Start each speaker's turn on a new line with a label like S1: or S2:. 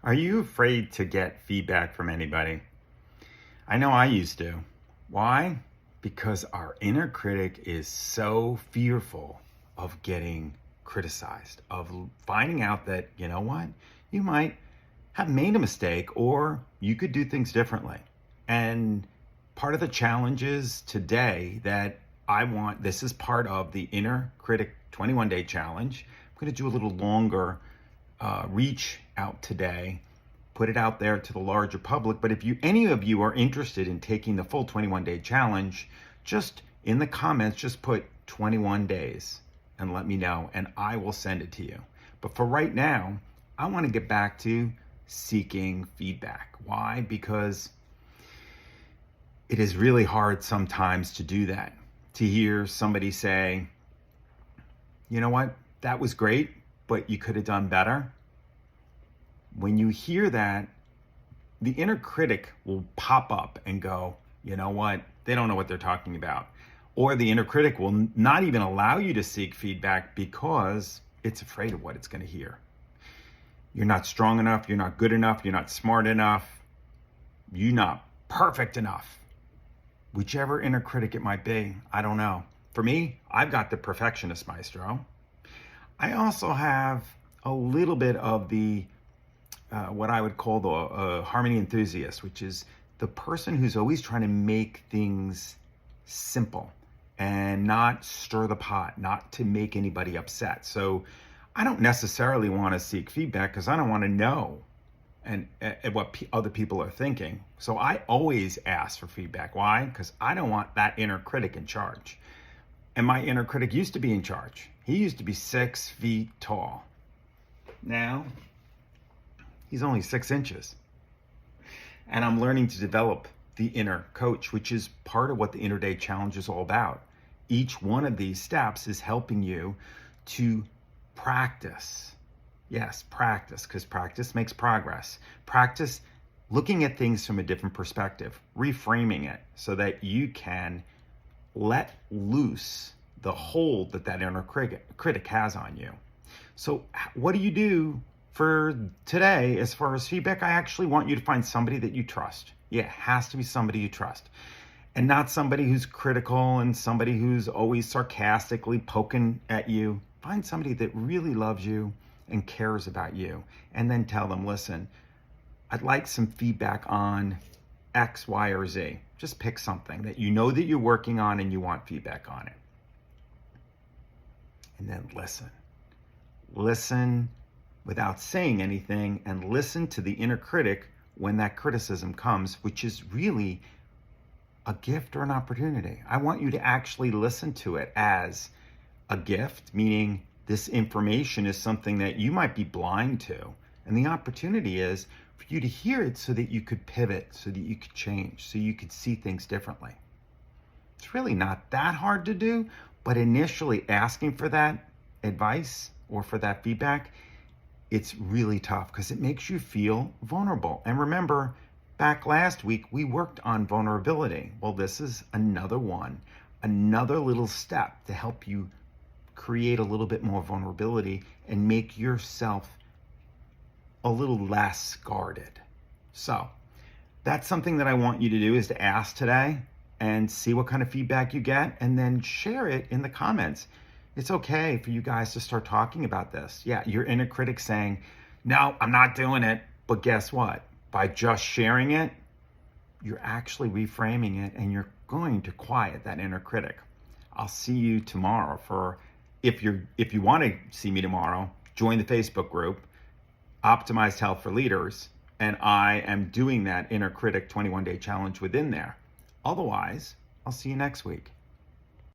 S1: Are you afraid to get feedback from anybody? I know I used to. Why? Because our inner critic is so fearful of getting criticized, of finding out that, you know what, you might have made a mistake or you could do things differently. And part of the challenge is today that this is part of the Inner Critic 21-day challenge. I'm going to do a little longer reach out today, put it out there to the larger public. But if any of you are interested in taking the full 21-day challenge, just in the comments, just put 21 days and let me know, and I will send it to you. But for right now, I want to get back to seeking feedback. Why? Because it is really hard sometimes to do that, to hear somebody say, you know what, that was great, but you could have done better. When you hear that, the inner critic will pop up and go, you know what, they don't know what they're talking about. Or the inner critic will not even allow you to seek feedback because it's afraid of what it's going to hear. You're not strong enough, you're not good enough, you're not smart enough, you're not perfect enough. Whichever inner critic it might be, I don't know. For me, I've got the perfectionist maestro. I also have a little bit of the what I would call the harmony enthusiast, which is the person who's always trying to make things simple and not stir the pot, not to make anybody upset. So I don't necessarily want to seek feedback because I don't want to know and what other people are thinking. So I always ask for feedback. Why? Because I don't want that inner critic in charge. And my inner critic used to be in charge. He used to be 6 feet tall. Now, he's only 6 inches. And I'm learning to develop the inner coach, which is part of what the Inner Day Challenge is all about. Each one of these steps is helping you to practice. Yes, practice, because practice makes progress. Practice looking at things from a different perspective, reframing it so that you can let loose the hold that inner critic has on you. So what do you do for today as far as feedback? I actually want you to find somebody that you trust. Yeah, it has to be somebody you trust. And not somebody who's critical and somebody who's always sarcastically poking at you. Find somebody that really loves you and cares about you. And then tell them, listen, I'd like some feedback on X, Y, or Z. Just pick something that you know that you're working on and you want feedback on it. And then listen. Listen without saying anything and listen to the inner critic when that criticism comes, which is really a gift or an opportunity. I want you to actually listen to it as a gift, meaning this information is something that you might be blind to. And the opportunity is for you to hear it so that you could pivot, so that you could change, so you could see things differently. It's really not that hard to do, but initially asking for that advice or for that feedback, it's really tough because it makes you feel vulnerable. And remember, back last week, we worked on vulnerability. Well, this is another one, another little step to help you create a little bit more vulnerability and make yourself a little less guarded. So that's something that I want you to do, is to ask today and see what kind of feedback you get and then share it in the comments. It's okay for you guys to start talking about this. Yeah, your inner critic saying, no, I'm not doing it. But guess what? By just sharing it, you're actually reframing it and you're going to quiet that inner critic. I'll see you tomorrow if you want to see me tomorrow, join the Facebook group, Optimized Health for Leaders, and I am doing that Inner Critic 21-day challenge within there. Otherwise, I'll see you next week.